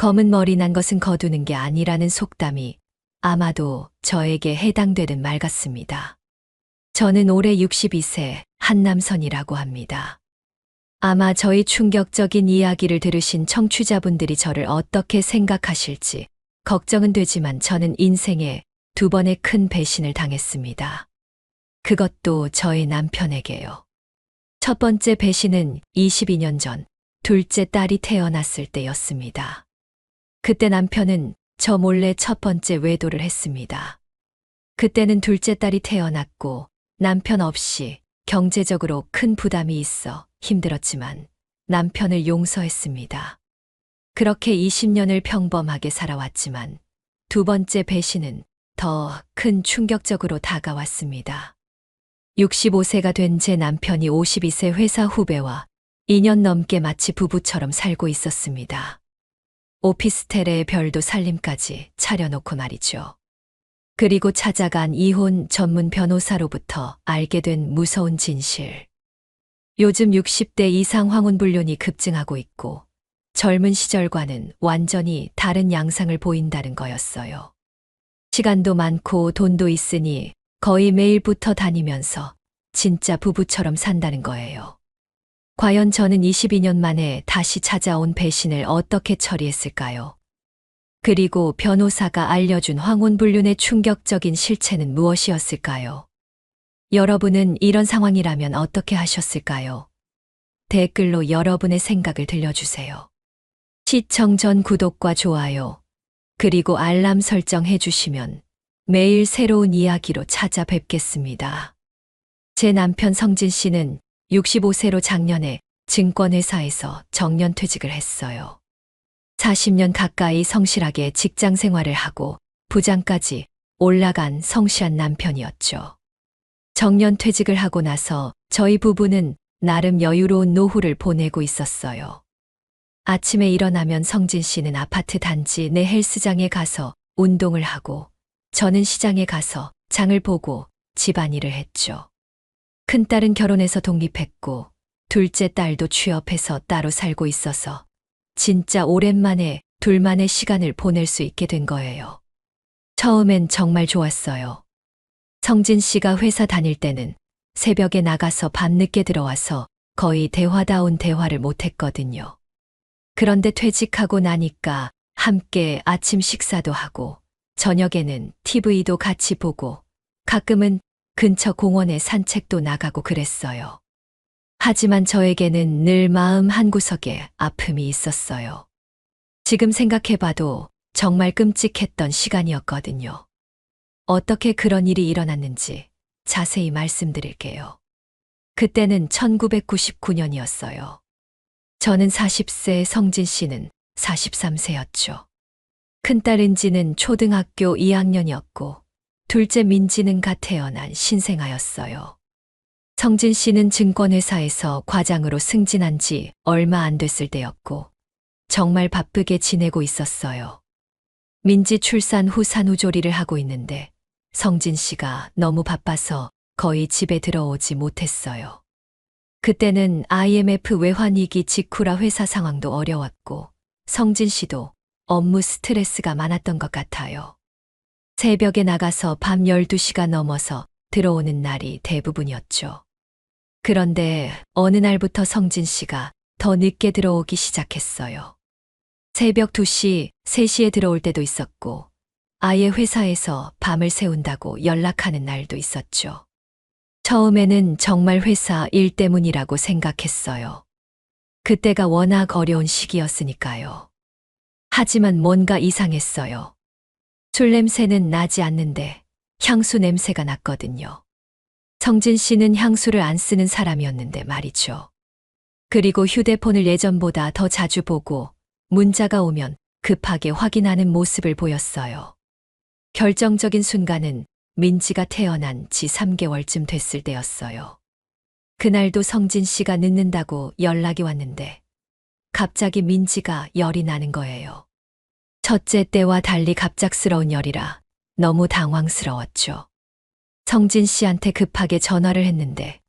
검은 머리 난 것은 거두는 게 아니라는 속담이 아마도 저에게 해당되는 말 같습니다. 저는 올해 62세 한남선이라고 합니다. 아마 저희 충격적인 이야기를 들으신 청취자분들이 저를 어떻게 생각하실지 걱정은 되지만 저는 인생에 두 번의 큰 배신을 당했습니다. 그것도 저의 남편에게요. 첫 번째 배신은 22년 전 둘째 딸이 태어났을 때였습니다. 그때 남편은 저 몰래 첫 번째 외도를 했습니다. 그때는 둘째 딸이 태어났고 남편 없이 경제적으로 큰 부담이 있어 힘들었지만 남편을 용서했습니다. 그렇게 20년을 평범하게 살아왔지만 두 번째 배신은 더 큰 충격적으로 다가왔습니다. 65세가 된 제 남편이 52세 회사 후배와 2년 넘게 마치 부부처럼 살고 있었습니다. 오피스텔에 별도 살림까지 차려놓고 말이죠. 그리고 찾아간 이혼 전문 변호사로부터 알게 된 무서운 진실. 요즘 60대 이상 황혼불륜이 급증하고 있고 젊은 시절과는 완전히 다른 양상을 보인다는 거였어요. 시간도 많고 돈도 있으니 거의 매일 붙어 다니면서 진짜 부부처럼 산다는 거예요. 과연 저는 22년 만에 다시 찾아온 배신을 어떻게 처리했을까요? 그리고 변호사가 알려준 황혼불륜의 충격적인 실체는 무엇이었을까요? 여러분은 이런 상황이라면 어떻게 하셨을까요? 댓글로 여러분의 생각을 들려주세요. 시청 전 구독과 좋아요, 그리고 알람 설정해 주시면 매일 새로운 이야기로 찾아뵙겠습니다. 제 남편 성진 씨는 65세로 작년에 증권회사에서 정년퇴직을 했어요. 40년 가까이 성실하게 직장 생활을 하고 부장까지 올라간 성실한 남편이었죠. 정년퇴직을 하고 나서 저희 부부는 나름 여유로운 노후를 보내고 있었어요. 아침에 일어나면 성진 씨는 아파트 단지 내 헬스장에 가서 운동을 하고 저는 시장에 가서 장을 보고 집안일을 했죠. 큰딸은 결혼해서 독립했고 둘째 딸도 취업해서 따로 살고 있어서 진짜 오랜만에 둘만의 시간을 보낼 수 있게 된 거예요. 처음엔 정말 좋았어요. 성진 씨가 회사 다닐 때는 새벽에 나가서 밤늦게 들어와서 거의 대화다운 대화를 못했거든요. 그런데 퇴직하고 나니까 함께 아침 식사도 하고 저녁에는 TV도 같이 보고 가끔은 근처 공원에 산책도 나가고 그랬어요. 하지만 저에게는 늘 마음 한구석에 아픔이 있었어요. 지금 생각해봐도 정말 끔찍했던 시간이었거든요. 어떻게 그런 일이 일어났는지 자세히 말씀드릴게요. 그때는 1999년이었어요. 저는 40세, 성진 씨는 43세였죠. 큰딸 은지는 초등학교 2학년이었고 둘째 민지는 갓 태어난 신생아였어요. 성진 씨는 증권회사에서 과장으로 승진한 지 얼마 안 됐을 때였고 정말 바쁘게 지내고 있었어요. 민지 출산 후 산후조리를 하고 있는데 성진 씨가 너무 바빠서 거의 집에 들어오지 못했어요. 그때는 IMF 외환위기 직후라 회사 상황도 어려웠고 성진 씨도 업무 스트레스가 많았던 것 같아요. 새벽에 나가서 밤 12시가 넘어서 들어오는 날이 대부분이었죠. 그런데 어느 날부터 성진 씨가 더 늦게 들어오기 시작했어요. 새벽 2시, 3시에 들어올 때도 있었고 아예 회사에서 밤을 새운다고 연락하는 날도 있었죠. 처음에는 정말 회사 일 때문이라고 생각했어요. 그때가 워낙 어려운 시기였으니까요. 하지만 뭔가 이상했어요. 술 냄새는 나지 않는데 향수 냄새가 났거든요. 성진 씨는 향수를 안 쓰는 사람이었는데 말이죠. 그리고 휴대폰을 예전보다 더 자주 보고 문자가 오면 급하게 확인하는 모습을 보였어요. 결정적인 순간은 민지가 태어난 지 3개월쯤 됐을 때였어요. 그날도 성진 씨가 늦는다고 연락이 왔는데 갑자기 민지가 열이 나는 거예요. 첫째 때와 달리 갑작스러운 열이라 너무 당황스러웠죠. 성진 씨한테 급하게 전화를 했는데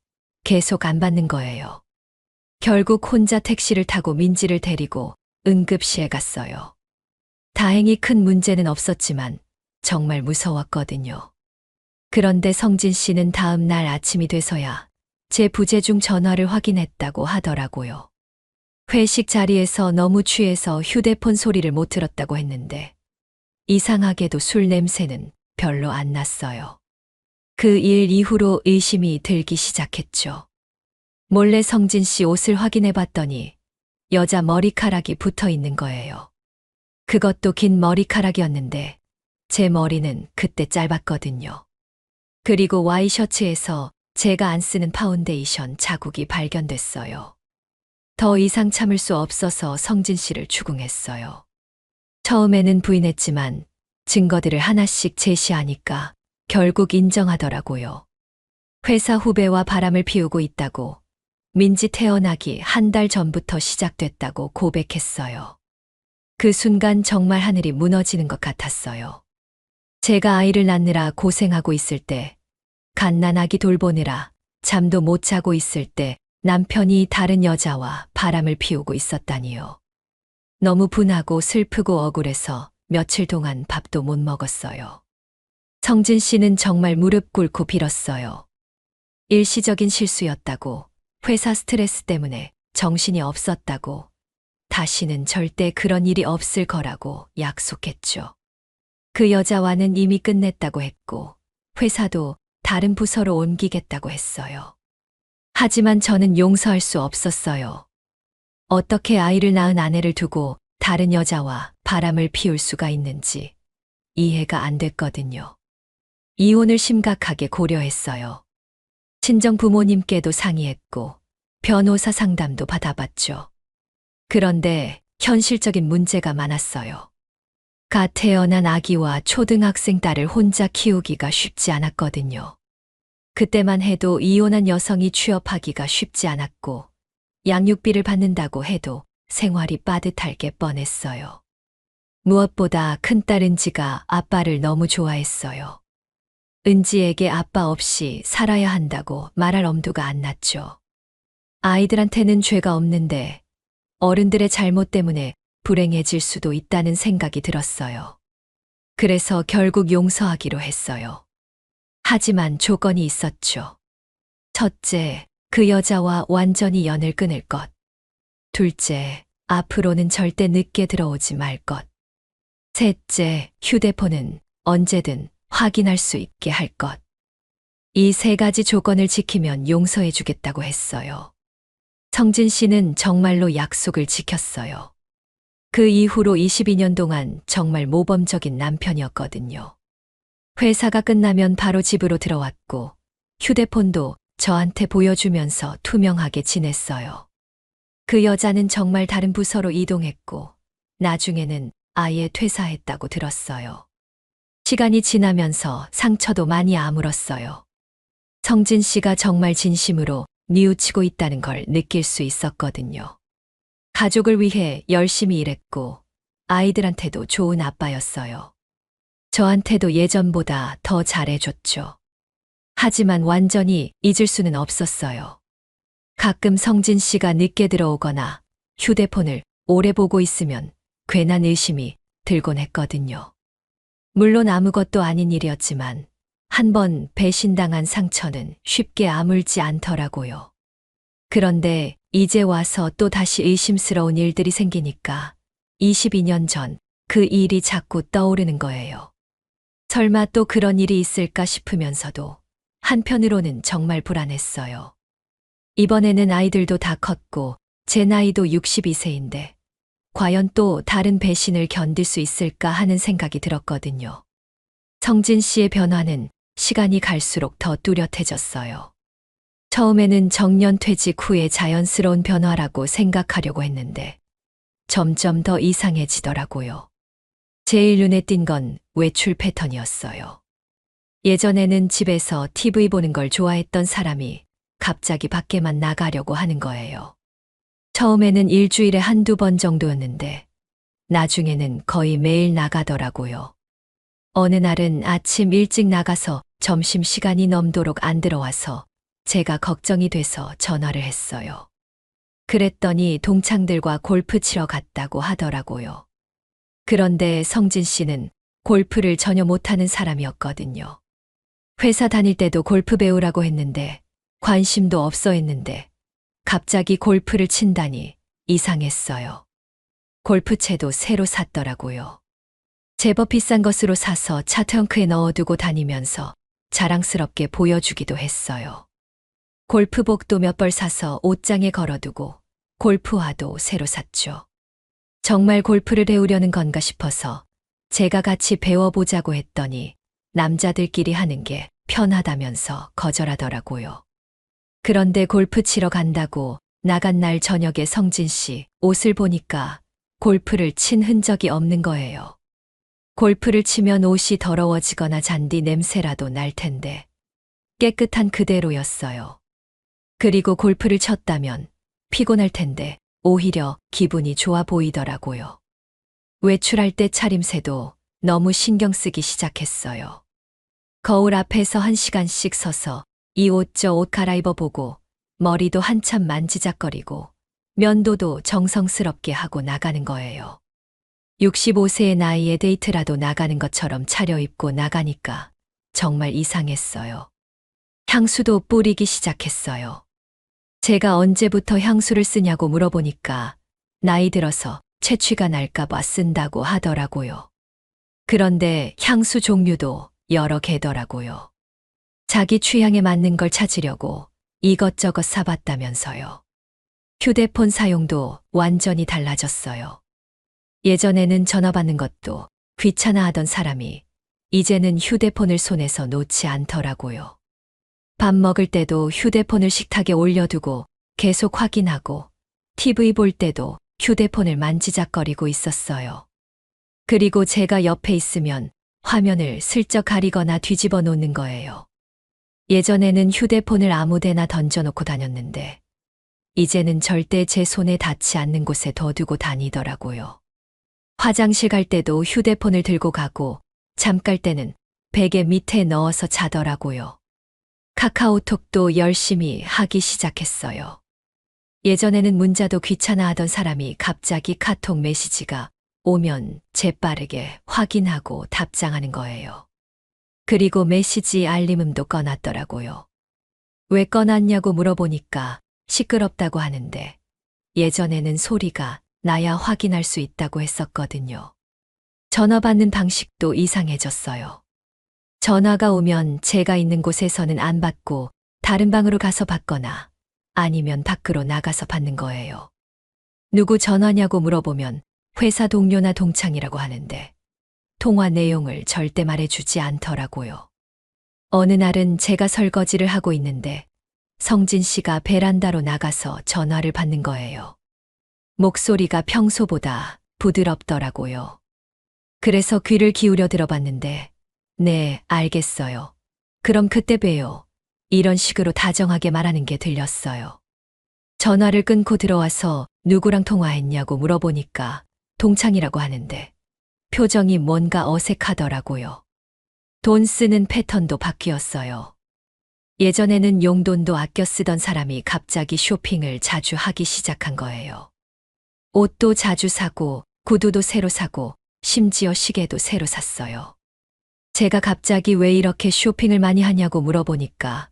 계속 안 받는 거예요. 결국 혼자 택시를 타고 민지를 데리고 응급실에 갔어요. 다행히 큰 문제는 없었지만 정말 무서웠거든요. 그런데 성진 씨는 다음 날 아침이 돼서야 제 부재중 전화를 확인했다고 하더라고요. 회식 자리에서 너무 취해서 휴대폰 소리를 못 들었다고 했는데 이상하게도 술 냄새는 별로 안 났어요. 그 일 이후로 의심이 들기 시작했죠. 몰래 성진 씨 옷을 확인해 봤더니 여자 머리카락이 붙어 있는 거예요. 그것도 긴 머리카락이었는데 제 머리는 그때 짧았거든요. 그리고 와이셔츠에서 제가 안 쓰는 파운데이션 자국이 발견됐어요. 더 이상 참을 수 없어서 성진 씨를 추궁했어요. 처음에는 부인했지만 증거들을 하나씩 제시하니까 결국 인정하더라고요. 회사 후배와 바람을 피우고 있다고, 민지 태어나기 한 달 전부터 시작됐다고 고백했어요. 그 순간 정말 하늘이 무너지는 것 같았어요. 제가 아이를 낳느라 고생하고 있을 때, 갓난아기 돌보느라 잠도 못 자고 있을 때 남편이 다른 여자와 바람을 피우고 있었다니요. 너무 분하고 슬프고 억울해서 며칠 동안 밥도 못 먹었어요. 성진 씨는 정말 무릎 꿇고 빌었어요. 일시적인 실수였다고, 회사 스트레스 때문에 정신이 없었다고, 다시는 절대 그런 일이 없을 거라고 약속했죠. 그 여자와는 이미 끝냈다고 했고, 회사도 다른 부서로 옮기겠다고 했어요. 하지만 저는 용서할 수 없었어요. 어떻게 아이를 낳은 아내를 두고 다른 여자와 바람을 피울 수가 있는지 이해가 안 됐거든요. 이혼을 심각하게 고려했어요. 친정 부모님께도 상의했고 변호사 상담도 받아봤죠. 그런데 현실적인 문제가 많았어요. 갓 태어난 아기와 초등학생 딸을 혼자 키우기가 쉽지 않았거든요. 그때만 해도 이혼한 여성이 취업하기가 쉽지 않았고 양육비를 받는다고 해도 생활이 빠듯할 게 뻔했어요. 무엇보다 큰딸 은지가 아빠를 너무 좋아했어요. 은지에게 아빠 없이 살아야 한다고 말할 엄두가 안 났죠. 아이들한테는 죄가 없는데 어른들의 잘못 때문에 불행해질 수도 있다는 생각이 들었어요. 그래서 결국 용서하기로 했어요. 하지만 조건이 있었죠. 첫째, 그 여자와 완전히 연을 끊을 것. 둘째, 앞으로는 절대 늦게 들어오지 말 것. 셋째, 휴대폰은 언제든 확인할 수 있게 할 것. 이 세 가지 조건을 지키면 용서해 주겠다고 했어요. 성진 씨는 정말로 약속을 지켰어요. 그 이후로 22년 동안 정말 모범적인 남편이었거든요. 회사가 끝나면 바로 집으로 들어왔고 휴대폰도 저한테 보여주면서 투명하게 지냈어요. 그 여자는 정말 다른 부서로 이동했고 나중에는 아예 퇴사했다고 들었어요. 시간이 지나면서 상처도 많이 아물었어요. 성진 씨가 정말 진심으로 뉘우치고 있다는 걸 느낄 수 있었거든요. 가족을 위해 열심히 일했고 아이들한테도 좋은 아빠였어요. 저한테도 예전보다 더 잘해줬죠. 하지만 완전히 잊을 수는 없었어요. 가끔 성진 씨가 늦게 들어오거나 휴대폰을 오래 보고 있으면 괜한 의심이 들곤 했거든요. 물론 아무것도 아닌 일이었지만 한 번 배신당한 상처는 쉽게 아물지 않더라고요. 그런데 이제 와서 또 다시 의심스러운 일들이 생기니까 22년 전 그 일이 자꾸 떠오르는 거예요. 설마 또 그런 일이 있을까 싶으면서도 한편으로는 정말 불안했어요. 이번에는 아이들도 다 컸고 제 나이도 62세인데 과연 또 다른 배신을 견딜 수 있을까 하는 생각이 들었거든요. 성진 씨의 변화는 시간이 갈수록 더 뚜렷해졌어요. 처음에는 정년 퇴직 후에 자연스러운 변화라고 생각하려고 했는데 점점 더 이상해지더라고요. 제일 눈에 띈 건 외출 패턴이었어요. 예전에는 집에서 TV 보는 걸 좋아했던 사람이 갑자기 밖에만 나가려고 하는 거예요. 처음에는 일주일에 한두 번 정도였는데 나중에는 거의 매일 나가더라고요. 어느 날은 아침 일찍 나가서 점심시간이 넘도록 안 들어와서 제가 걱정이 돼서 전화를 했어요. 그랬더니 동창들과 골프 치러 갔다고 하더라고요. 그런데 성진 씨는 골프를 전혀 못하는 사람이었거든요. 회사 다닐 때도 골프 배우라고 했는데 관심도 없어 했는데 갑자기 골프를 친다니 이상했어요. 골프채도 새로 샀더라고요. 제법 비싼 것으로 사서 차 트렁크에 넣어두고 다니면서 자랑스럽게 보여주기도 했어요. 골프복도 몇 벌 사서 옷장에 걸어두고 골프화도 새로 샀죠. 정말 골프를 배우려는 건가 싶어서 제가 같이 배워보자고 했더니 남자들끼리 하는 게 편하다면서 거절하더라고요. 그런데 골프 치러 간다고 나간 날 저녁에 성진 씨 옷을 보니까 골프를 친 흔적이 없는 거예요. 골프를 치면 옷이 더러워지거나 잔디 냄새라도 날 텐데 깨끗한 그대로였어요. 그리고 골프를 쳤다면 피곤할 텐데 오히려 기분이 좋아 보이더라고요. 외출할 때 차림새도 너무 신경 쓰기 시작했어요. 거울 앞에서 1시간씩 서서 이 옷 저 옷 갈아입어 보고 머리도 한참 만지작거리고 면도도 정성스럽게 하고 나가는 거예요. 65세의 나이에 데이트라도 나가는 것처럼 차려입고 나가니까 정말 이상했어요. 향수도 뿌리기 시작했어요. 제가 언제부터 향수를 쓰냐고 물어보니까 나이 들어서 체취가 날까봐 쓴다고 하더라고요. 그런데 향수 종류도 여러 개더라고요. 자기 취향에 맞는 걸 찾으려고 이것저것 사봤다면서요. 휴대폰 사용도 완전히 달라졌어요. 예전에는 전화 받는 것도 귀찮아하던 사람이 이제는 휴대폰을 손에서 놓지 않더라고요. 밥 먹을 때도 휴대폰을 식탁에 올려두고 계속 확인하고 TV 볼 때도 휴대폰을 만지작거리고 있었어요. 그리고 제가 옆에 있으면 화면을 슬쩍 가리거나 뒤집어 놓는 거예요. 예전에는 휴대폰을 아무데나 던져놓고 다녔는데 이제는 절대 제 손에 닿지 않는 곳에 둬두고 다니더라고요. 화장실 갈 때도 휴대폰을 들고 가고 잠 깔 때는 베개 밑에 넣어서 자더라고요. 카카오톡도 열심히 하기 시작했어요. 예전에는 문자도 귀찮아하던 사람이 갑자기 카톡 메시지가 오면 재빠르게 확인하고 답장하는 거예요. 그리고 메시지 알림음도 꺼놨더라고요. 왜 꺼놨냐고 물어보니까 시끄럽다고 하는데 예전에는 소리가 나야 확인할 수 있다고 했었거든요. 전화 받는 방식도 이상해졌어요. 전화가 오면 제가 있는 곳에서는 안 받고 다른 방으로 가서 받거나 아니면 밖으로 나가서 받는 거예요. 누구 전화냐고 물어보면 회사 동료나 동창이라고 하는데 통화 내용을 절대 말해주지 않더라고요. 어느 날은 제가 설거지를 하고 있는데 성진 씨가 베란다로 나가서 전화를 받는 거예요. 목소리가 평소보다 부드럽더라고요. 그래서 귀를 기울여 들어봤는데 네, 알겠어요. 그럼 그때 봬요. 이런 식으로 다정하게 말하는 게 들렸어요. 전화를 끊고 들어와서 누구랑 통화했냐고 물어보니까 동창이라고 하는데 표정이 뭔가 어색하더라고요. 돈 쓰는 패턴도 바뀌었어요. 예전에는 용돈도 아껴 쓰던 사람이 갑자기 쇼핑을 자주 하기 시작한 거예요. 옷도 자주 사고 구두도 새로 사고 심지어 시계도 새로 샀어요. 제가 갑자기 왜 이렇게 쇼핑을 많이 하냐고 물어보니까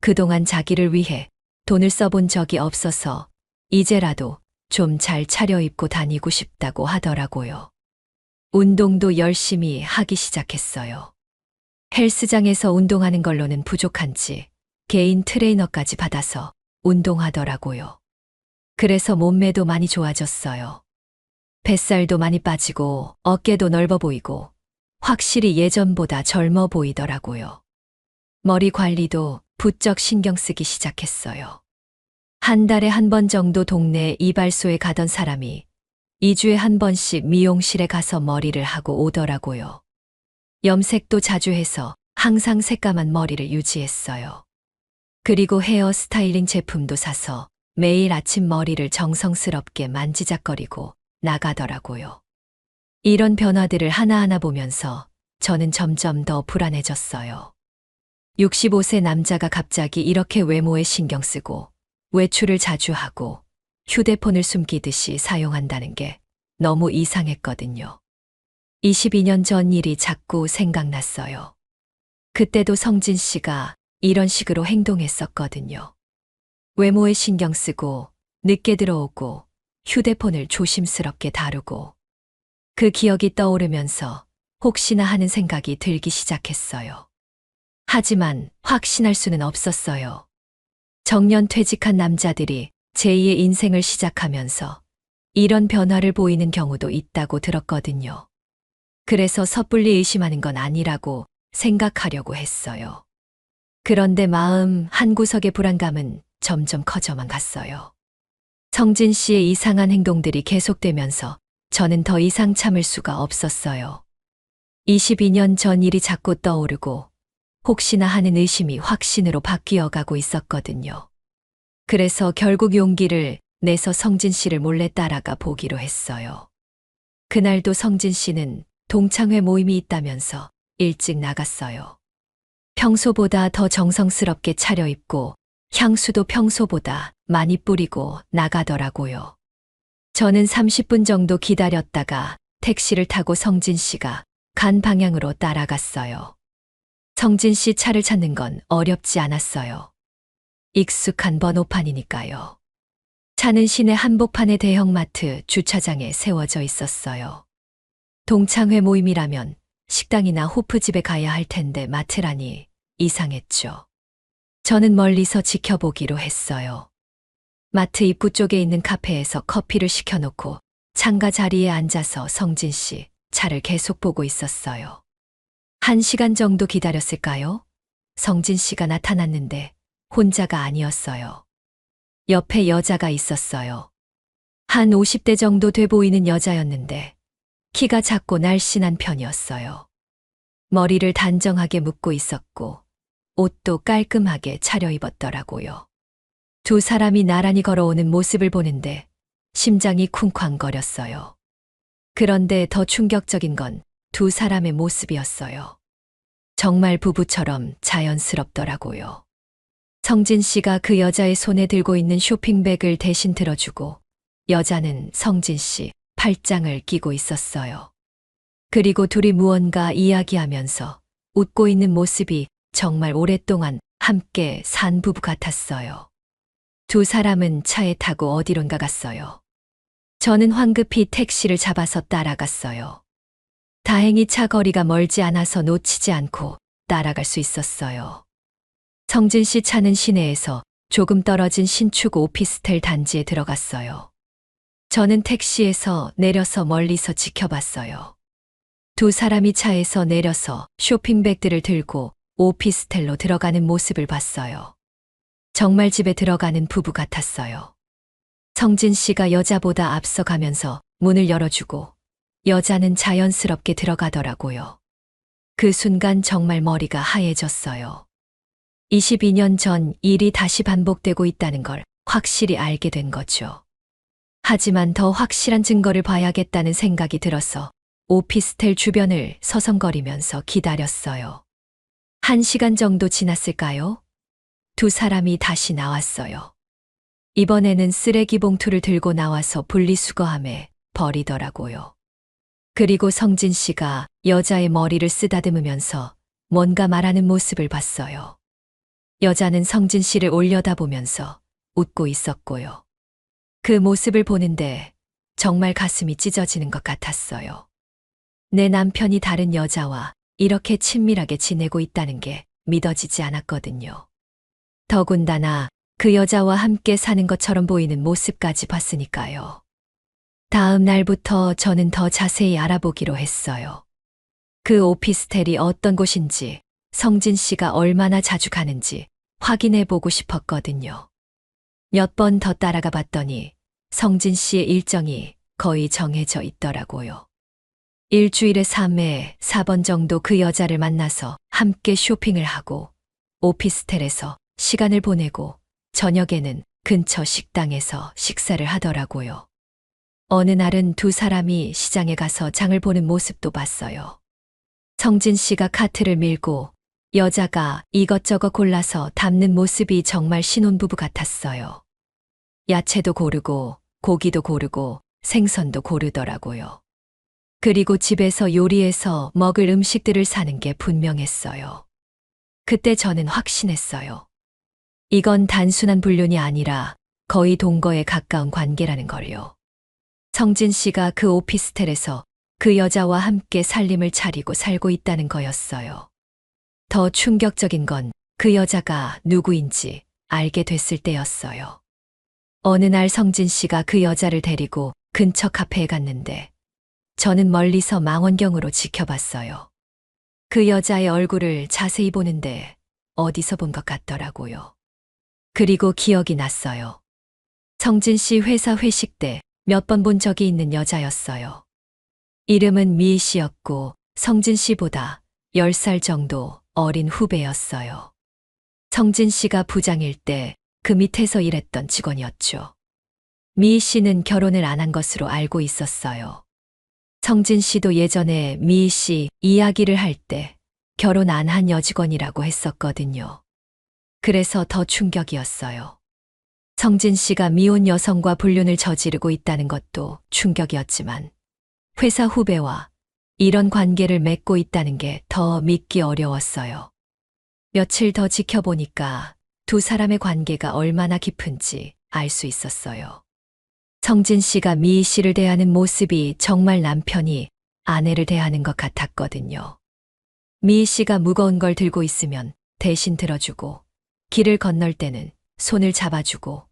그동안 자기를 위해 돈을 써본 적이 없어서 이제라도 좀 잘 차려입고 다니고 싶다고 하더라고요. 운동도 열심히 하기 시작했어요. 헬스장에서 운동하는 걸로는 부족한지 개인 트레이너까지 받아서 운동하더라고요. 그래서 몸매도 많이 좋아졌어요. 뱃살도 많이 빠지고 어깨도 넓어 보이고 확실히 예전보다 젊어 보이더라고요. 머리 관리도 부쩍 신경 쓰기 시작했어요. 한 달에 한 번 정도 동네 이발소에 가던 사람이 2주에 한 번씩 미용실에 가서 머리를 하고 오더라고요. 염색도 자주 해서 항상 새까만 머리를 유지했어요. 그리고 헤어 스타일링 제품도 사서 매일 아침 머리를 정성스럽게 만지작거리고 나가더라고요. 이런 변화들을 하나하나 보면서 저는 점점 더 불안해졌어요. 65세 남자가 갑자기 이렇게 외모에 신경 쓰고 외출을 자주 하고 휴대폰을 숨기듯이 사용한다는 게 너무 이상했거든요. 22년 전 일이 자꾸 생각났어요. 그때도 성진 씨가 이런 식으로 행동했었거든요. 외모에 신경 쓰고, 늦게 들어오고, 휴대폰을 조심스럽게 다루고, 그 기억이 떠오르면서 혹시나 하는 생각이 들기 시작했어요. 하지만 확신할 수는 없었어요. 정년 퇴직한 남자들이 제2의 인생을 시작하면서 이런 변화를 보이는 경우도 있다고 들었거든요. 그래서 섣불리 의심하는 건 아니라고 생각하려고 했어요. 그런데 마음 한구석의 불안감은 점점 커져만 갔어요. 성진 씨의 이상한 행동들이 계속되면서 저는 더 이상 참을 수가 없었어요. 22년 전 일이 자꾸 떠오르고 혹시나 하는 의심이 확신으로 바뀌어 가고 있었거든요. 그래서 결국 용기를 내서 성진 씨를 몰래 따라가 보기로 했어요. 그날도 성진 씨는 동창회 모임이 있다면서 일찍 나갔어요. 평소보다 더 정성스럽게 차려입고 향수도 평소보다 많이 뿌리고 나가더라고요. 저는 30분 정도 기다렸다가 택시를 타고 성진 씨가 간 방향으로 따라갔어요. 성진 씨 차를 찾는 건 어렵지 않았어요. 익숙한 번호판이니까요. 차는 시내 한복판의 대형마트 주차장에 세워져 있었어요. 동창회 모임이라면 식당이나 호프집에 가야 할 텐데 마트라니 이상했죠. 저는 멀리서 지켜보기로 했어요. 마트 입구 쪽에 있는 카페에서 커피를 시켜놓고 창가 자리에 앉아서 성진 씨 차를 계속 보고 있었어요. 1시간 정도 기다렸을까요? 성진 씨가 나타났는데 혼자가 아니었어요. 옆에 여자가 있었어요. 한 50대 정도 돼 보이는 여자였는데 키가 작고 날씬한 편이었어요. 머리를 단정하게 묶고 있었고 옷도 깔끔하게 차려입었더라고요. 두 사람이 나란히 걸어오는 모습을 보는데 심장이 쿵쾅거렸어요. 그런데 더 충격적인 건 두 사람의 모습이었어요. 정말 부부처럼 자연스럽더라고요. 성진 씨가 그 여자의 손에 들고 있는 쇼핑백을 대신 들어주고 여자는 성진 씨 팔짱을 끼고 있었어요. 그리고 둘이 무언가 이야기하면서 웃고 있는 모습이 정말 오랫동안 함께 산 부부 같았어요. 두 사람은 차에 타고 어디론가 갔어요. 저는 황급히 택시를 잡아서 따라갔어요. 다행히 차 거리가 멀지 않아서 놓치지 않고 따라갈 수 있었어요. 성진 씨 차는 시내에서 조금 떨어진 신축 오피스텔 단지에 들어갔어요. 저는 택시에서 내려서 멀리서 지켜봤어요. 두 사람이 차에서 내려서 쇼핑백들을 들고 오피스텔로 들어가는 모습을 봤어요. 정말 집에 들어가는 부부 같았어요. 성진 씨가 여자보다 앞서 가면서 문을 열어주고 여자는 자연스럽게 들어가더라고요. 그 순간 정말 머리가 하얘졌어요. 22년 전 일이 다시 반복되고 있다는 걸 확실히 알게 된 거죠. 하지만 더 확실한 증거를 봐야겠다는 생각이 들어서 오피스텔 주변을 서성거리면서 기다렸어요. 1시간 정도 지났을까요? 두 사람이 다시 나왔어요. 이번에는 쓰레기 봉투를 들고 나와서 분리수거함에 버리더라고요. 그리고 성진 씨가 여자의 머리를 쓰다듬으면서 뭔가 말하는 모습을 봤어요. 여자는 성진 씨를 올려다보면서 웃고 있었고요. 그 모습을 보는데 정말 가슴이 찢어지는 것 같았어요. 내 남편이 다른 여자와 이렇게 친밀하게 지내고 있다는 게 믿어지지 않았거든요. 더군다나 그 여자와 함께 사는 것처럼 보이는 모습까지 봤으니까요. 다음 날부터 저는 더 자세히 알아보기로 했어요. 그 오피스텔이 어떤 곳인지, 성진 씨가 얼마나 자주 가는지 확인해 보고 싶었거든요. 몇 번 더 따라가 봤더니 성진 씨의 일정이 거의 정해져 있더라고요. 일주일에 3회, 4번 정도 그 여자를 만나서 함께 쇼핑을 하고 오피스텔에서 시간을 보내고 저녁에는 근처 식당에서 식사를 하더라고요. 어느 날은 두 사람이 시장에 가서 장을 보는 모습도 봤어요. 성진 씨가 카트를 밀고 여자가 이것저것 골라서 담는 모습이 정말 신혼부부 같았어요. 야채도 고르고 고기도 고르고 생선도 고르더라고요. 그리고 집에서 요리해서 먹을 음식들을 사는 게 분명했어요. 그때 저는 확신했어요. 이건 단순한 불륜이 아니라 거의 동거에 가까운 관계라는 걸요. 성진 씨가 그 오피스텔에서 그 여자와 함께 살림을 차리고 살고 있다는 거였어요. 더 충격적인 건 그 여자가 누구인지 알게 됐을 때였어요. 어느 날 성진 씨가 그 여자를 데리고 근처 카페에 갔는데 저는 멀리서 망원경으로 지켜봤어요. 그 여자의 얼굴을 자세히 보는데 어디서 본 것 같더라고요. 그리고 기억이 났어요. 성진 씨 회사 회식 때 몇 번 본 적이 있는 여자였어요. 이름은 미희 씨였고 성진 씨보다 10살 정도 어린 후배였어요. 성진 씨가 부장일 때 그 밑에서 일했던 직원이었죠. 미희 씨는 결혼을 안 한 것으로 알고 있었어요. 성진 씨도 예전에 미희 씨 이야기를 할 때 결혼 안 한 여직원이라고 했었거든요. 그래서 더 충격이었어요. 성진 씨가 미혼 여성과 불륜을 저지르고 있다는 것도 충격이었지만 회사 후배와 이런 관계를 맺고 있다는 게 더 믿기 어려웠어요. 며칠 더 지켜보니까 두 사람의 관계가 얼마나 깊은지 알 수 있었어요. 성진 씨가 미희 씨를 대하는 모습이 정말 남편이 아내를 대하는 것 같았거든요. 미희 씨가 무거운 걸 들고 있으면 대신 들어주고, 길을 건널 때는 손을 잡아주고,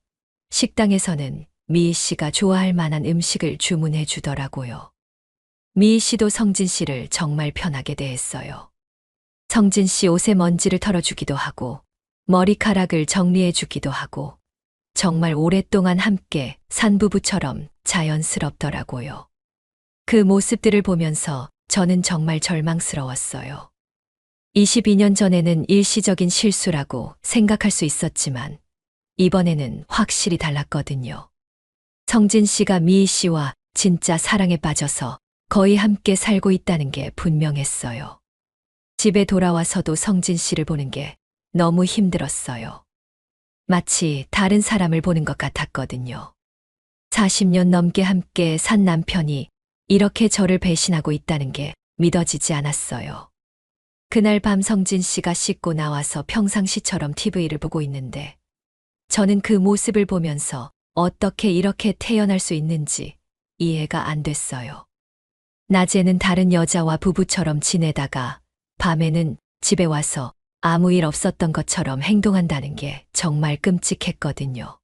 식당에서는 미희 씨가 좋아할 만한 음식을 주문해 주더라고요. 미희 씨도 성진 씨를 정말 편하게 대했어요. 성진 씨 옷에 먼지를 털어주기도 하고, 머리카락을 정리해 주기도 하고, 정말 오랫동안 함께 산 부부처럼 자연스럽더라고요. 그 모습들을 보면서 저는 정말 절망스러웠어요. 22년 전에는 일시적인 실수라고 생각할 수 있었지만, 이번에는 확실히 달랐거든요. 성진 씨가 미희 씨와 진짜 사랑에 빠져서 거의 함께 살고 있다는 게 분명했어요. 집에 돌아와서도 성진 씨를 보는 게 너무 힘들었어요. 마치 다른 사람을 보는 것 같았거든요. 40년 넘게 함께 산 남편이 이렇게 저를 배신하고 있다는 게 믿어지지 않았어요. 그날 밤 성진 씨가 씻고 나와서 평상시처럼 TV를 보고 있는데 저는 그 모습을 보면서 어떻게 이렇게 태어날 수 있는지 이해가 안 됐어요. 낮에는 다른 여자와 부부처럼 지내다가 밤에는 집에 와서 아무 일 없었던 것처럼 행동한다는 게 정말 끔찍했거든요.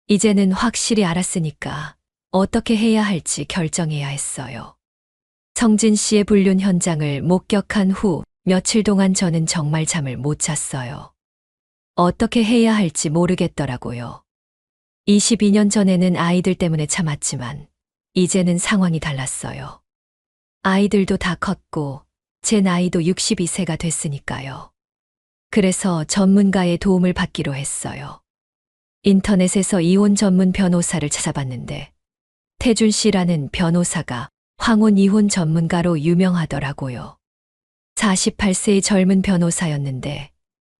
이제는 확실히 알았으니까 어떻게 해야 할지 결정해야 했어요. 성진 씨의 불륜 현장을 목격한 후 며칠 동안 저는 정말 잠을 못 잤어요. 어떻게 해야 할지 모르겠더라고요. 22년 전에는 아이들 때문에 참았지만 이제는 상황이 달랐어요. 아이들도 다 컸고 제 나이도 62세가 됐으니까요. 그래서 전문가의 도움을 받기로 했어요. 인터넷에서 이혼 전문 변호사를 찾아봤는데 태준 씨라는 변호사가 황혼 이혼 전문가로 유명하더라고요. 48세의 젊은 변호사였는데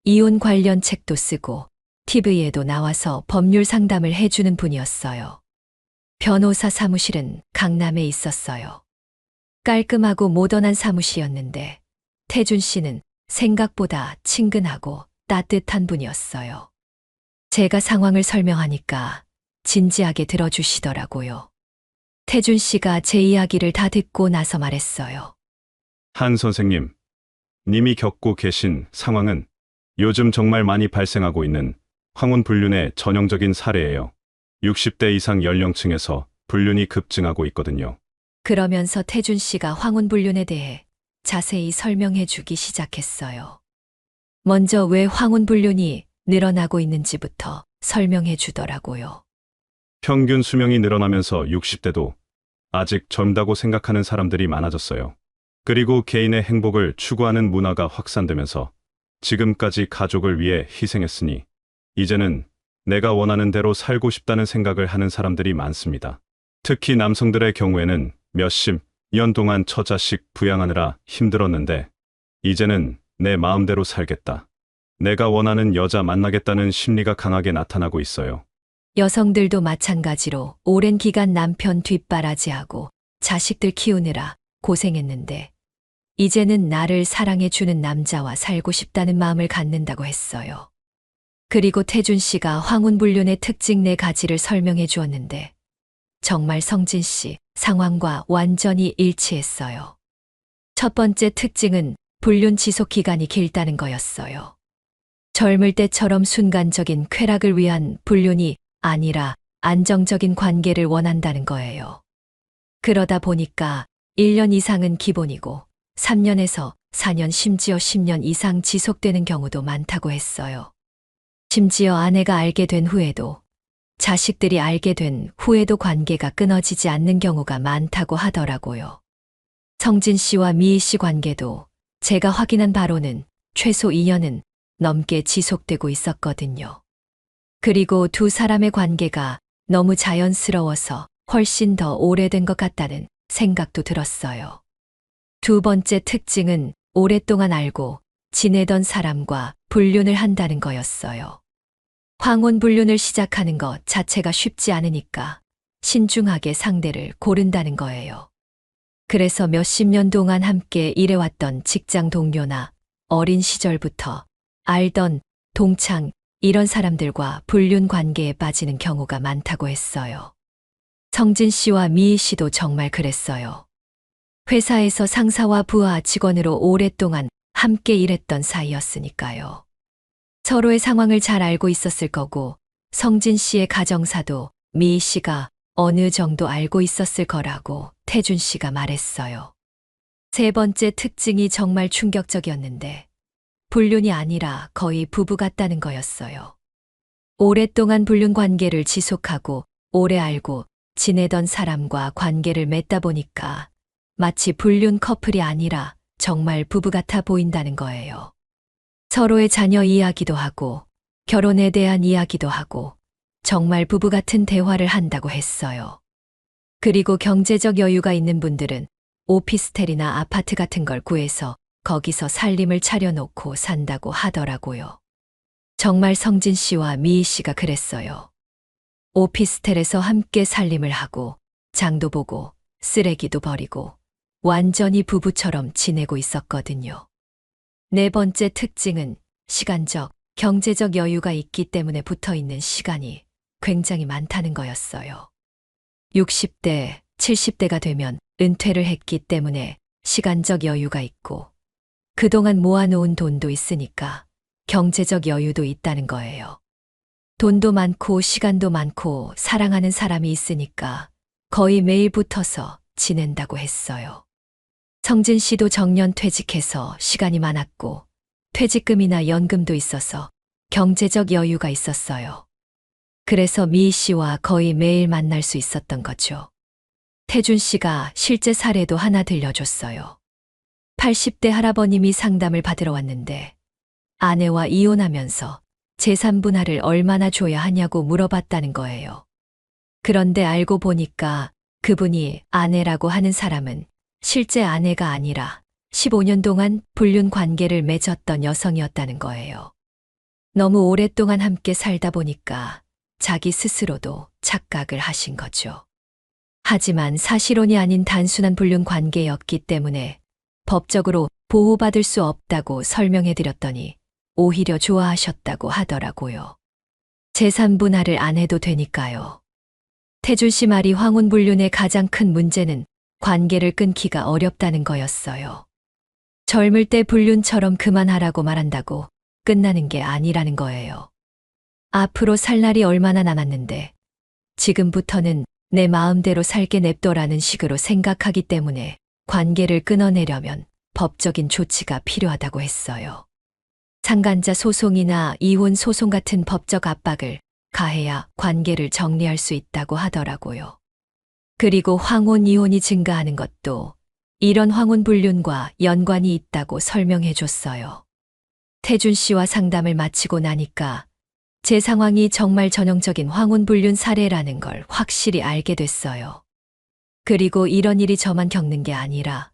이혼 관련 책도 쓰고 TV에도 나와서 법률 상담을 해주는 분이었어요. 변호사 사무실은 강남에 있었어요. 깔끔하고 모던한 사무실이었는데 태준 씨는 생각보다 친근하고 따뜻한 분이었어요. 제가 상황을 설명하니까 진지하게 들어주시더라고요. 태준 씨가 제 이야기를 다 듣고 나서 말했어요. 한 선생님, 님이 겪고 계신 상황은 요즘 정말 많이 발생하고 있는 황혼 불륜의 전형적인 사례예요. 60대 이상 연령층에서 불륜이 급증하고 있거든요. 그러면서 태준 씨가 황혼 불륜에 대해 자세히 설명해 주기 시작했어요. 먼저 왜 황혼 불륜이 늘어나고 있는지부터 설명해 주더라고요. 평균 수명이 늘어나면서 60대도 아직 젊다고 생각하는 사람들이 많아졌어요. 그리고 개인의 행복을 추구하는 문화가 확산되면서 지금까지 가족을 위해 희생했으니 이제는 내가 원하는 대로 살고 싶다는 생각을 하는 사람들이 많습니다. 특히 남성들의 경우에는 몇십 년 동안 처자식 부양하느라 힘들었는데 이제는 내 마음대로 살겠다. 내가 원하는 여자 만나겠다는 심리가 강하게 나타나고 있어요. 여성들도 마찬가지로 오랜 기간 남편 뒷바라지하고 자식들 키우느라 고생했는데 이제는 나를 사랑해주는 남자와 살고 싶다는 마음을 갖는다고 했어요. 그리고 태준 씨가 황혼불륜의 특징 네 가지를 설명해 주었는데 정말 성진 씨 상황과 완전히 일치했어요. 첫 번째 특징은 불륜 지속 기간이 길다는 거였어요. 젊을 때처럼 순간적인 쾌락을 위한 불륜이 아니라 안정적인 관계를 원한다는 거예요. 그러다 보니까 1년 이상은 기본이고 3년에서 4년 심지어 10년 이상 지속되는 경우도 많다고 했어요. 심지어 아내가 알게 된 후에도 자식들이 알게 된 후에도 관계가 끊어지지 않는 경우가 많다고 하더라고요. 성진 씨와 미희 씨 관계도 제가 확인한 바로는 최소 2년은 넘게 지속되고 있었거든요. 그리고 두 사람의 관계가 너무 자연스러워서 훨씬 더 오래된 것 같다는 생각도 들었어요. 두 번째 특징은 오랫동안 알고 지내던 사람과 불륜을 한다는 거였어요. 황혼불륜을 시작하는 것 자체가 쉽지 않으니까 신중하게 상대를 고른다는 거예요. 그래서 몇십 년 동안 함께 일해왔던 직장 동료나 어린 시절부터 알던 동창 이런 사람들과 불륜 관계에 빠지는 경우가 많다고 했어요. 성진 씨와 미희 씨도 정말 그랬어요. 회사에서 상사와 부하 직원으로 오랫동안 함께 일했던 사이였으니까요. 서로의 상황을 잘 알고 있었을 거고 성진 씨의 가정사도 미희 씨가 어느 정도 알고 있었을 거라고 태준 씨가 말했어요. 세 번째 특징이 정말 충격적이었는데 불륜이 아니라 거의 부부 같다는 거였어요. 오랫동안 불륜 관계를 지속하고 오래 알고 지내던 사람과 관계를 맺다 보니까 마치 불륜 커플이 아니라 정말 부부 같아 보인다는 거예요. 서로의 자녀 이야기도 하고 결혼에 대한 이야기도 하고 정말 부부 같은 대화를 한다고 했어요. 그리고 경제적 여유가 있는 분들은 오피스텔이나 아파트 같은 걸 구해서 거기서 살림을 차려놓고 산다고 하더라고요. 정말 성진 씨와 미희 씨가 그랬어요. 오피스텔에서 함께 살림을 하고 장도 보고 쓰레기도 버리고 완전히 부부처럼 지내고 있었거든요. 네 번째 특징은 시간적, 경제적 여유가 있기 때문에 붙어 있는 시간이 굉장히 많다는 거였어요. 60대, 70대가 되면 은퇴를 했기 때문에 시간적 여유가 있고 그동안 모아놓은 돈도 있으니까 경제적 여유도 있다는 거예요. 돈도 많고 시간도 많고 사랑하는 사람이 있으니까 거의 매일 붙어서 지낸다고 했어요. 성진 씨도 정년 퇴직해서 시간이 많았고 퇴직금이나 연금도 있어서 경제적 여유가 있었어요. 그래서 미희 씨와 거의 매일 만날 수 있었던 거죠. 태준 씨가 실제 사례도 하나 들려줬어요. 80대 할아버님이 상담을 받으러 왔는데 아내와 이혼하면서 재산 분할을 얼마나 줘야 하냐고 물어봤다는 거예요. 그런데 알고 보니까 그분이 아내라고 하는 사람은 실제 아내가 아니라 15년 동안 불륜 관계를 맺었던 여성이었다는 거예요. 너무 오랫동안 함께 살다 보니까 자기 스스로도 착각을 하신 거죠. 하지만 사실혼이 아닌 단순한 불륜 관계였기 때문에 법적으로 보호받을 수 없다고 설명해드렸더니 오히려 좋아하셨다고 하더라고요. 재산 분할을 안 해도 되니까요. 태준 씨 말이 황혼불륜의 가장 큰 문제는 관계를 끊기가 어렵다는 거였어요. 젊을 때 불륜처럼 그만하라고 말한다고 끝나는 게 아니라는 거예요. 앞으로 살 날이 얼마나 남았는데 지금부터는 내 마음대로 살게 냅둬라는 식으로 생각하기 때문에 관계를 끊어내려면 법적인 조치가 필요하다고 했어요. 상간자 소송이나 이혼 소송 같은 법적 압박을 가해야 관계를 정리할 수 있다고 하더라고요. 그리고 황혼 이혼이 증가하는 것도 이런 황혼불륜과 연관이 있다고 설명해 줬어요. 태준 씨와 상담을 마치고 나니까 제 상황이 정말 전형적인 황혼불륜 사례라는 걸 확실히 알게 됐어요. 그리고 이런 일이 저만 겪는 게 아니라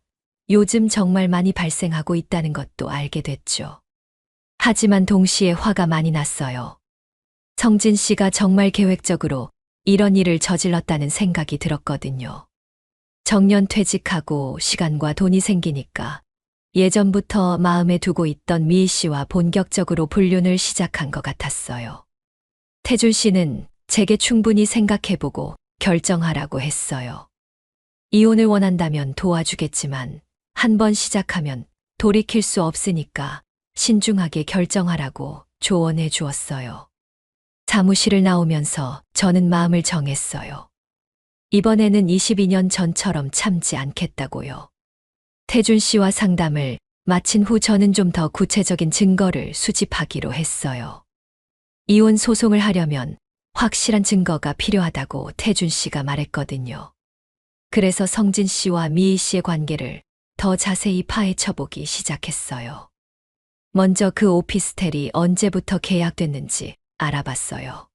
요즘 정말 많이 발생하고 있다는 것도 알게 됐죠. 하지만 동시에 화가 많이 났어요. 성진 씨가 정말 계획적으로 이런 일을 저질렀다는 생각이 들었거든요. 정년 퇴직하고 시간과 돈이 생기니까 예전부터 마음에 두고 있던 미희 씨와 본격적으로 불륜을 시작한 것 같았어요. 태준 씨는 제게 충분히 생각해보고 결정하라고 했어요. 이혼을 원한다면 도와주겠지만 한 번 시작하면 돌이킬 수 없으니까 신중하게 결정하라고 조언해 주었어요. 사무실을 나오면서 저는 마음을 정했어요. 이번에는 22년 전처럼 참지 않겠다고요. 태준 씨와 상담을 마친 후 저는 좀 더 구체적인 증거를 수집하기로 했어요. 이혼 소송을 하려면 확실한 증거가 필요하다고 태준 씨가 말했거든요. 그래서 성진 씨와 미희 씨의 관계를 더 자세히 파헤쳐보기 시작했어요. 먼저 그 오피스텔이 언제부터 계약됐는지 알아봤어요.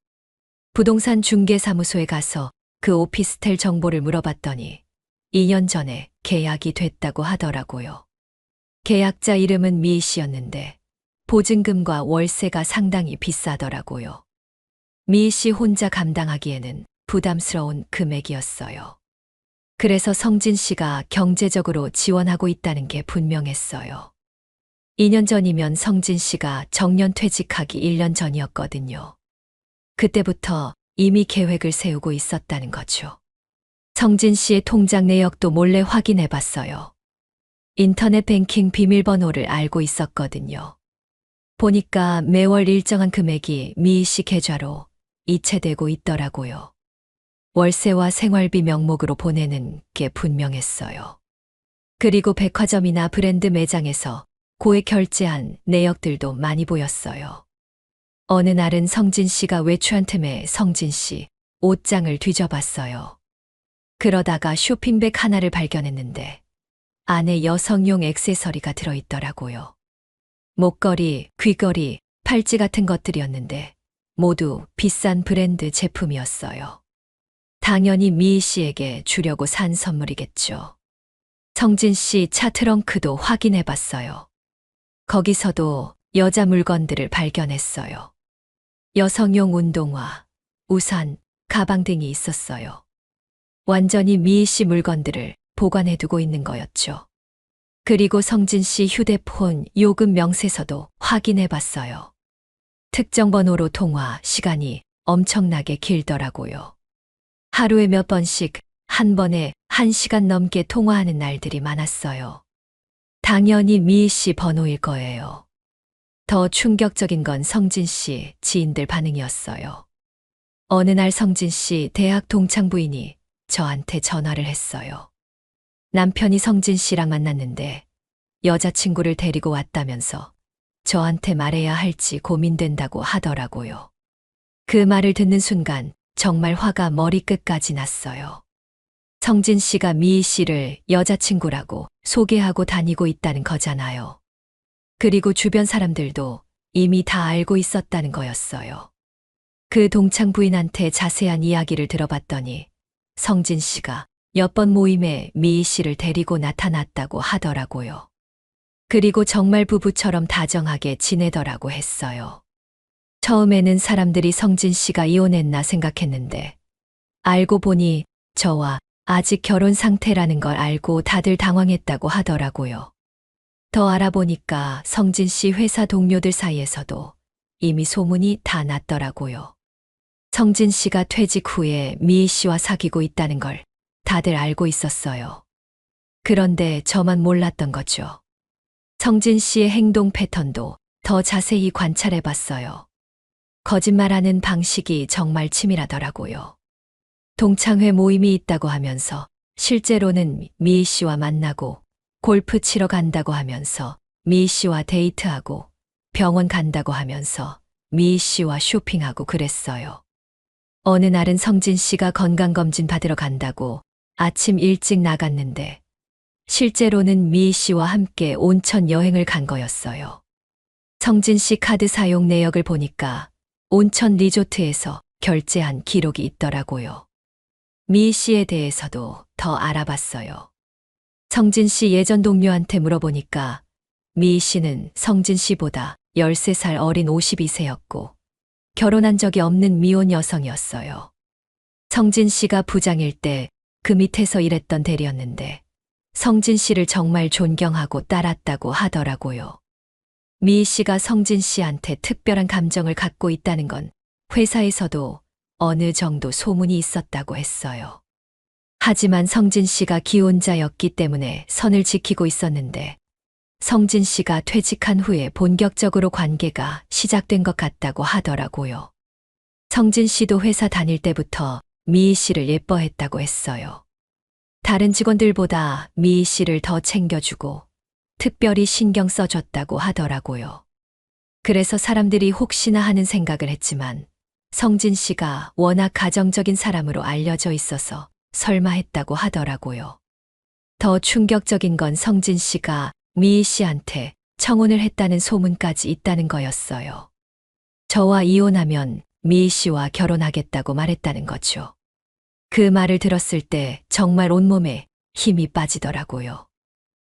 부동산 중개사무소에 가서 그 오피스텔 정보를 물어봤더니 2년 전에 계약이 됐다고 하더라고요. 계약자 이름은 미희 씨였는데 보증금과 월세가 상당히 비싸더라고요. 미희 씨 혼자 감당하기에는 부담스러운 금액이었어요. 그래서 성진 씨가 경제적으로 지원하고 있다는 게 분명했어요. 2년 전이면 성진 씨가 정년 퇴직하기 1년 전이었거든요. 그때부터 이미 계획을 세우고 있었다는 거죠. 성진 씨의 통장 내역도 몰래 확인해 봤어요. 인터넷 뱅킹 비밀번호를 알고 있었거든요. 보니까 매월 일정한 금액이 미희 씨 계좌로 이체되고 있더라고요. 월세와 생활비 명목으로 보내는 게 분명했어요. 그리고 백화점이나 브랜드 매장에서 고액 결제한 내역들도 많이 보였어요. 어느 날은 성진 씨가 외출한 틈에 성진 씨 옷장을 뒤져봤어요. 그러다가 쇼핑백 하나를 발견했는데 안에 여성용 액세서리가 들어있더라고요. 목걸이, 귀걸이, 팔찌 같은 것들이었는데 모두 비싼 브랜드 제품이었어요. 당연히 미희 씨에게 주려고 산 선물이겠죠. 성진 씨 차 트렁크도 확인해 봤어요. 거기서도 여자 물건들을 발견했어요. 여성용 운동화, 우산, 가방 등이 있었어요. 완전히 미희 씨 물건들을 보관해 두고 있는 거였죠. 그리고 성진 씨 휴대폰 요금 명세서도 확인해 봤어요. 특정 번호로 통화 시간이 엄청나게 길더라고요. 하루에 몇 번씩 한 번에 1시간 넘게 통화하는 날들이 많았어요. 당연히 미희 씨 번호일 거예요. 더 충격적인 건 성진 씨 지인들 반응이었어요. 어느 날 성진 씨 대학 동창 부인이 저한테 전화를 했어요. 남편이 성진 씨랑 만났는데 여자친구를 데리고 왔다면서 저한테 말해야 할지 고민된다고 하더라고요. 그 말을 듣는 순간 정말 화가 머리끝까지 났어요. 성진 씨가 미희 씨를 여자친구라고 소개하고 다니고 있다는 거잖아요. 그리고 주변 사람들도 이미 다 알고 있었다는 거였어요. 그 동창 부인한테 자세한 이야기를 들어봤더니 성진 씨가 몇 번 모임에 미희 씨를 데리고 나타났다고 하더라고요. 그리고 정말 부부처럼 다정하게 지내더라고 했어요. 처음에는 사람들이 성진 씨가 이혼했나 생각했는데 알고 보니 저와 아직 결혼 상태라는 걸 알고 다들 당황했다고 하더라고요. 더 알아보니까 성진 씨 회사 동료들 사이에서도 이미 소문이 다 났더라고요. 성진 씨가 퇴직 후에 미희 씨와 사귀고 있다는 걸 다들 알고 있었어요. 그런데 저만 몰랐던 거죠. 성진 씨의 행동 패턴도 더 자세히 관찰해 봤어요. 거짓말하는 방식이 정말 치밀하더라고요. 동창회 모임이 있다고 하면서 실제로는 미희 씨와 만나고 골프 치러 간다고 하면서 미희 씨와 데이트하고 병원 간다고 하면서 미희 씨와 쇼핑하고 그랬어요. 어느 날은 성진 씨가 건강검진 받으러 간다고 아침 일찍 나갔는데 실제로는 미희 씨와 함께 온천 여행을 간 거였어요. 성진 씨 카드 사용 내역을 보니까 온천 리조트에서 결제한 기록이 있더라고요. 미희 씨에 대해서도 더 알아봤어요. 성진 씨 예전 동료한테 물어보니까 미희 씨는 성진 씨보다 13살 어린 52세였고 결혼한 적이 없는 미혼 여성이었어요. 성진 씨가 부장일 때 그 밑에서 일했던 대리였는데 성진 씨를 정말 존경하고 따랐다고 하더라고요. 미희 씨가 성진 씨한테 특별한 감정을 갖고 있다는 건 회사에서도 어느 정도 소문이 있었다고 했어요. 하지만 성진 씨가 기혼자였기 때문에 선을 지키고 있었는데 성진 씨가 퇴직한 후에 본격적으로 관계가 시작된 것 같다고 하더라고요. 성진 씨도 회사 다닐 때부터 미희 씨를 예뻐했다고 했어요. 다른 직원들보다 미희 씨를 더 챙겨주고 특별히 신경 써줬다고 하더라고요. 그래서 사람들이 혹시나 하는 생각을 했지만 성진 씨가 워낙 가정적인 사람으로 알려져 있어서 설마 했다고 하더라고요. 더 충격적인 건 성진 씨가 미희 씨한테 청혼을 했다는 소문까지 있다는 거였어요. 저와 이혼하면 미희 씨와 결혼하겠다고 말했다는 거죠. 그 말을 들었을 때 정말 온몸에 힘이 빠지더라고요.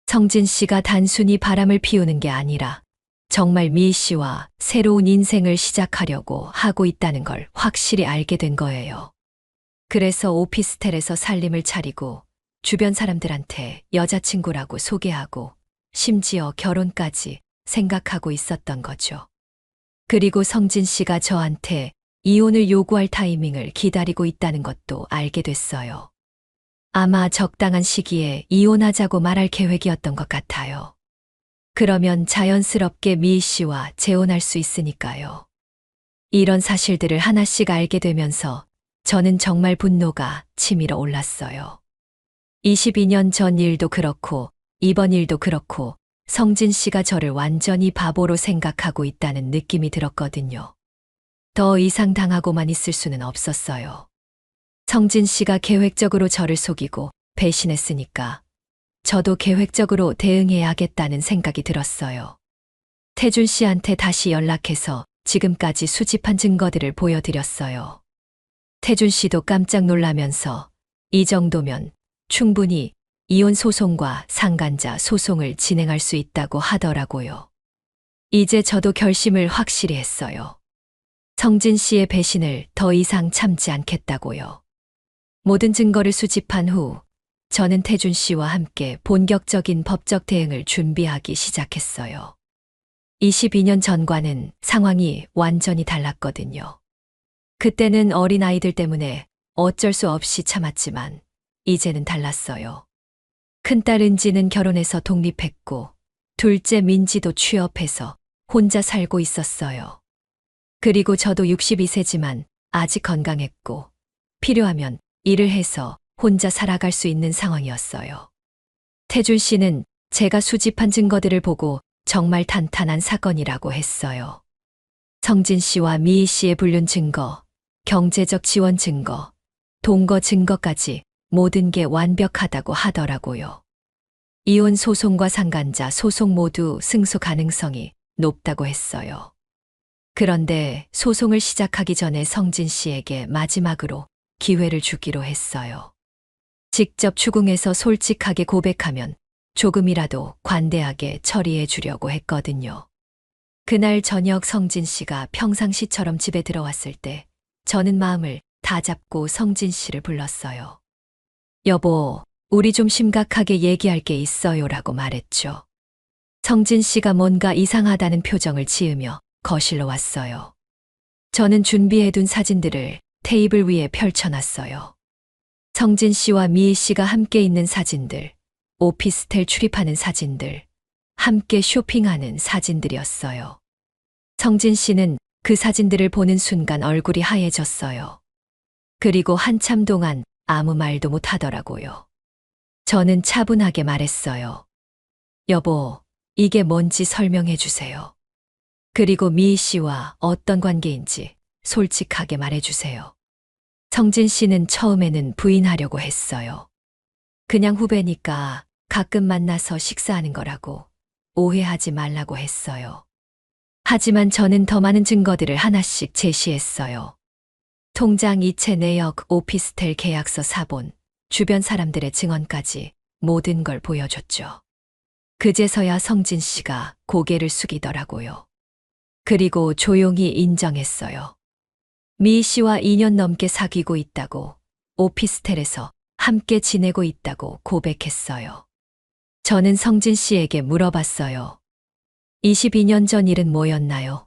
성진 씨가 단순히 바람을 피우는 게 아니라 정말 미희 씨와 새로운 인생을 시작하려고 하고 있다는 걸 확실히 알게 된 거예요. 그래서 오피스텔에서 살림을 차리고 주변 사람들한테 여자친구라고 소개하고 심지어 결혼까지 생각하고 있었던 거죠. 그리고 성진 씨가 저한테 이혼을 요구할 타이밍을 기다리고 있다는 것도 알게 됐어요. 아마 적당한 시기에 이혼하자고 말할 계획이었던 것 같아요. 그러면 자연스럽게 미희 씨와 재혼할 수 있으니까요. 이런 사실들을 하나씩 알게 되면서 저는 정말 분노가 치밀어 올랐어요. 22년 전 일도 그렇고 이번 일도 그렇고 성진 씨가 저를 완전히 바보로 생각하고 있다는 느낌이 들었거든요. 더 이상 당하고만 있을 수는 없었어요. 성진 씨가 계획적으로 저를 속이고 배신했으니까 저도 계획적으로 대응해야겠다는 생각이 들었어요. 태준 씨한테 다시 연락해서 지금까지 수집한 증거들을 보여드렸어요. 태준 씨도 깜짝 놀라면서 이 정도면 충분히 이혼 소송과 상간자 소송을 진행할 수 있다고 하더라고요. 이제 저도 결심을 확실히 했어요. 성진 씨의 배신을 더 이상 참지 않겠다고요. 모든 증거를 수집한 후 저는 태준 씨와 함께 본격적인 법적 대응을 준비하기 시작했어요. 22년 전과는 상황이 완전히 달랐거든요. 그때는 어린 아이들 때문에 어쩔 수 없이 참았지만 이제는 달랐어요. 큰딸 은지는 결혼해서 독립했고 둘째 민지도 취업해서 혼자 살고 있었어요. 그리고 저도 62세지만 아직 건강했고 필요하면 일을 해서 혼자 살아갈 수 있는 상황이었어요. 태준 씨는 제가 수집한 증거들을 보고 정말 탄탄한 사건이라고 했어요. 성진 씨와 미희 씨의 불륜 증거, 경제적 지원 증거, 동거 증거까지 모든 게 완벽하다고 하더라고요. 이혼 소송과 상간자 소송 모두 승소 가능성이 높다고 했어요. 그런데 소송을 시작하기 전에 성진 씨에게 마지막으로 기회를 주기로 했어요. 직접 추궁해서 솔직하게 고백하면 조금이라도 관대하게 처리해 주려고 했거든요. 그날 저녁 성진 씨가 평상시처럼 집에 들어왔을 때 저는 마음을 다잡고 성진 씨를 불렀어요. 여보, 우리 좀 심각하게 얘기할 게 있어요 라고 말했죠. 성진 씨가 뭔가 이상하다는 표정을 지으며 거실로 왔어요. 저는 준비해둔 사진들을 테이블 위에 펼쳐놨어요. 성진 씨와 미희 씨가 함께 있는 사진들, 오피스텔 출입하는 사진들, 함께 쇼핑하는 사진들이었어요. 성진 씨는 그 사진들을 보는 순간 얼굴이 하얘졌어요. 그리고 한참 동안 아무 말도 못 하더라고요. 저는 차분하게 말했어요. 여보, 이게 뭔지 설명해 주세요. 그리고 미희 씨와 어떤 관계인지 솔직하게 말해 주세요. 성진 씨는 처음에는 부인하려고 했어요. 그냥 후배니까 가끔 만나서 식사하는 거라고 오해하지 말라고 했어요. 하지만 저는 더 많은 증거들을 하나씩 제시했어요. 통장 이체 내역, 오피스텔 계약서 사본, 주변 사람들의 증언까지 모든 걸 보여줬죠. 그제서야 성진 씨가 고개를 숙이더라고요. 그리고 조용히 인정했어요. 미희 씨와 2년 넘게 사귀고 있다고, 오피스텔에서 함께 지내고 있다고 고백했어요. 저는 성진 씨에게 물어봤어요. 22년 전 일은 뭐였나요?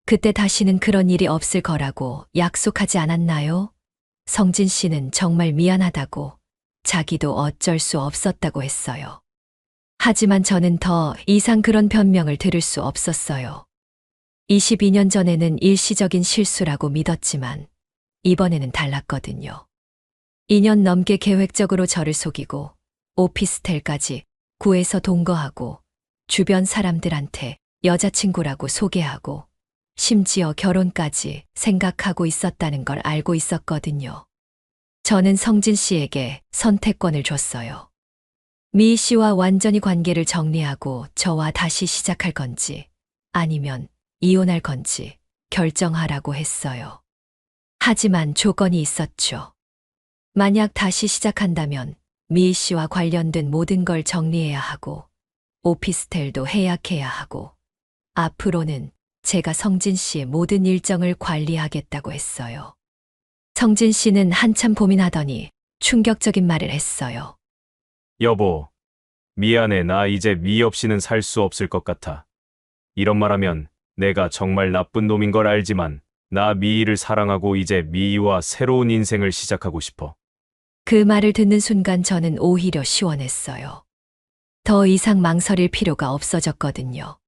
그때 다시는 그런 일이 없을 거라고 약속하지 않았나요? 성진 씨는 정말 미안하다고, 자기도 어쩔 수 없었다고 했어요. 하지만 저는 더 이상 그런 변명을 들을 수 없었어요. 22년 전에는 일시적인 실수라고 믿었지만 이번에는 달랐거든요. 2년 넘게 계획적으로 저를 속이고 오피스텔까지 구해서 동거하고 주변 사람들한테 여자친구라고 소개하고 심지어 결혼까지 생각하고 있었다는 걸 알고 있었거든요. 저는 성진 씨에게 선택권을 줬어요. 미희 씨와 완전히 관계를 정리하고 저와 다시 시작할 건지 아니면 이혼할 건지 결정하라고 했어요. 하지만 조건이 있었죠. 만약 다시 시작한다면 미희 씨와 관련된 모든 걸 정리해야 하고 오피스텔도 해약해야 하고 앞으로는 제가 성진 씨의 모든 일정을 관리하겠다고 했어요. 성진 씨는 한참 고민하더니 충격적인 말을 했어요. 여보, 미안해. 나 이제 미희 없이는 살 수 없을 것 같아. 이런 말하면 내가 정말 나쁜 놈인 걸 알지만 나 미희를 사랑하고 이제 미희와 새로운 인생을 시작하고 싶어. 그 말을 듣는 순간 저는 오히려 시원했어요. 더 이상 망설일 필요가 없어졌거든요.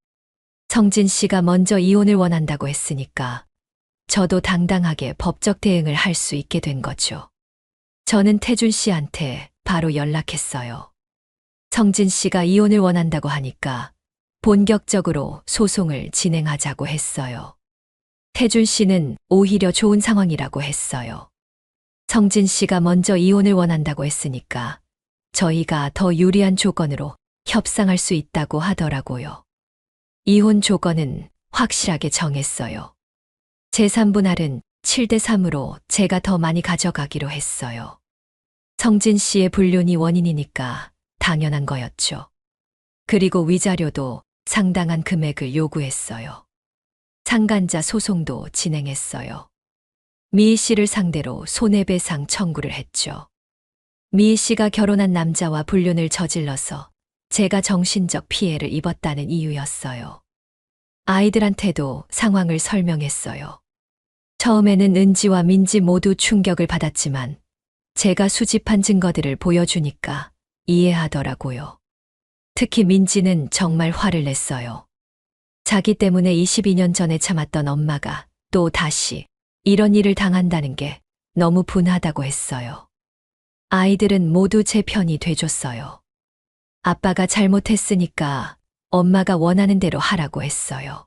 성진 씨가 먼저 이혼을 원한다고 했으니까 저도 당당하게 법적 대응을 할 수 있게 된 거죠. 저는 태준 씨한테 바로 연락했어요. 성진 씨가 이혼을 원한다고 하니까 본격적으로 소송을 진행하자고 했어요. 태준 씨는 오히려 좋은 상황이라고 했어요. 성진 씨가 먼저 이혼을 원한다고 했으니까 저희가 더 유리한 조건으로 협상할 수 있다고 하더라고요. 이혼 조건은 확실하게 정했어요. 재산분할은 7대3으로 제가 더 많이 가져가기로 했어요. 성진 씨의 불륜이 원인이니까 당연한 거였죠. 그리고 위자료도 상당한 금액을 요구했어요. 상간자 소송도 진행했어요. 미희 씨를 상대로 손해배상 청구를 했죠. 미희 씨가 결혼한 남자와 불륜을 저질러서 제가 정신적 피해를 입었다는 이유였어요. 아이들한테도 상황을 설명했어요. 처음에는 은지와 민지 모두 충격을 받았지만 제가 수집한 증거들을 보여주니까 이해하더라고요. 특히 민지는 정말 화를 냈어요. 자기 때문에 22년 전에 참았던 엄마가 또 다시 이런 일을 당한다는 게 너무 분하다고 했어요. 아이들은 모두 제 편이 돼줬어요. 아빠가 잘못했으니까 엄마가 원하는 대로 하라고 했어요.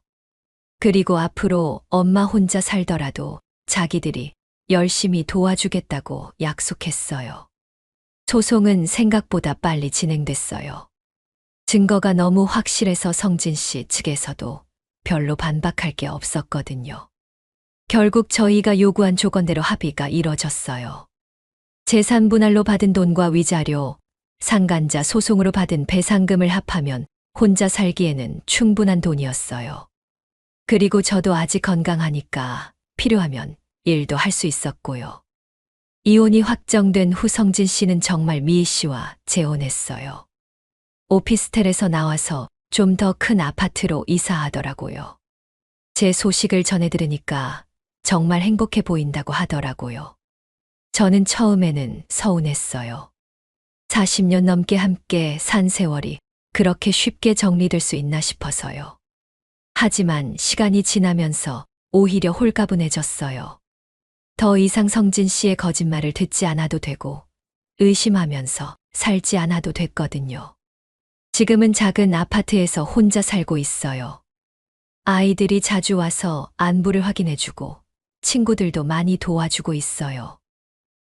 그리고 앞으로 엄마 혼자 살더라도 자기들이 열심히 도와주겠다고 약속했어요. 소송은 생각보다 빨리 진행됐어요. 증거가 너무 확실해서 성진 씨 측에서도 별로 반박할 게 없었거든요. 결국 저희가 요구한 조건대로 합의가 이뤄졌어요. 재산 분할로 받은 돈과 위자료, 상간자 소송으로 받은 배상금을 합하면 혼자 살기에는 충분한 돈이었어요. 그리고 저도 아직 건강하니까 필요하면 일도 할 수 있었고요. 이혼이 확정된 후 성진 씨는 정말 미희 씨와 재혼했어요. 오피스텔에서 나와서 좀 더 큰 아파트로 이사하더라고요. 제 소식을 전해 들으니까 정말 행복해 보인다고 하더라고요. 저는 처음에는 서운했어요. 40년 넘게 함께 산 세월이 그렇게 쉽게 정리될 수 있나 싶어서요. 하지만 시간이 지나면서 오히려 홀가분해졌어요. 더 이상 성진 씨의 거짓말을 듣지 않아도 되고 의심하면서 살지 않아도 됐거든요. 지금은 작은 아파트에서 혼자 살고 있어요. 아이들이 자주 와서 안부를 확인해주고 친구들도 많이 도와주고 있어요.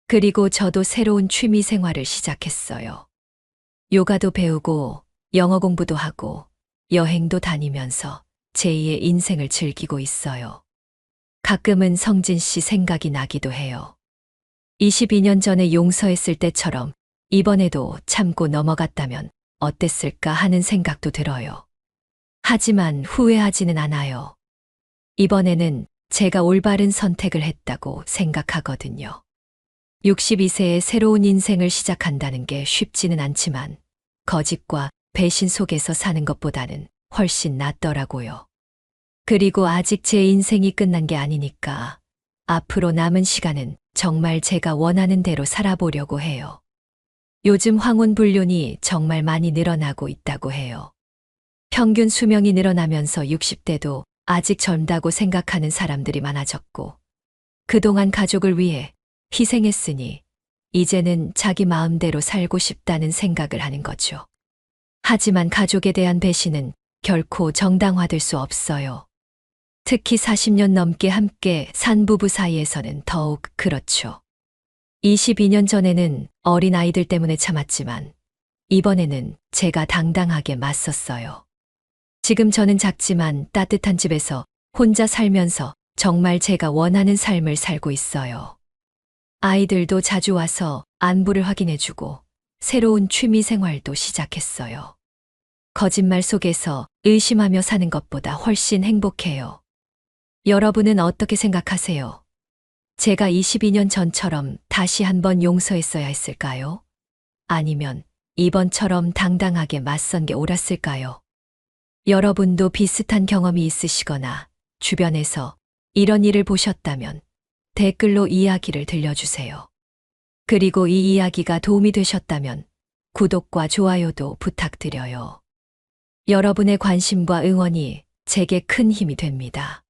그리고 저도 새로운 취미 생활을 시작했어요. 요가도 배우고 영어 공부도 하고 여행도 다니면서 제2의 인생을 즐기고 있어요. 가끔은 성진 씨 생각이 나기도 해요. 22년 전에 용서했을 때처럼 이번에도 참고 넘어갔다면 어땠을까 하는 생각도 들어요. 하지만 후회하지는 않아요. 이번에는 제가 올바른 선택을 했다고 생각하거든요. 62세에 새로운 인생을 시작한다는 게 쉽지는 않지만 거짓과 배신 속에서 사는 것보다는 훨씬 낫더라고요. 그리고 아직 제 인생이 끝난 게 아니니까 앞으로 남은 시간은 정말 제가 원하는 대로 살아보려고 해요. 요즘 황혼불륜이 정말 많이 늘어나고 있다고 해요. 평균 수명이 늘어나면서 60대도 아직 젊다고 생각하는 사람들이 많아졌고, 그동안 가족을 위해 희생했으니 이제는 자기 마음대로 살고 싶다는 생각을 하는 거죠. 하지만 가족에 대한 배신은 결코 정당화될 수 없어요. 특히 40년 넘게 함께 산 부부 사이에서는 더욱 그렇죠. 22년 전에는 어린 아이들 때문에 참았지만 이번에는 제가 당당하게 맞섰어요. 지금 저는 작지만 따뜻한 집에서 혼자 살면서 정말 제가 원하는 삶을 살고 있어요. 아이들도 자주 와서 안부를 확인해주고 새로운 취미 생활도 시작했어요. 거짓말 속에서 의심하며 사는 것보다 훨씬 행복해요. 여러분은 어떻게 생각하세요? 제가 22년 전처럼 다시 한번 용서했어야 했을까요? 아니면 이번처럼 당당하게 맞선 게 옳았을까요? 여러분도 비슷한 경험이 있으시거나 주변에서 이런 일을 보셨다면 댓글로 이야기를 들려주세요. 그리고 이 이야기가 도움이 되셨다면 구독과 좋아요도 부탁드려요. 여러분의 관심과 응원이 제게 큰 힘이 됩니다.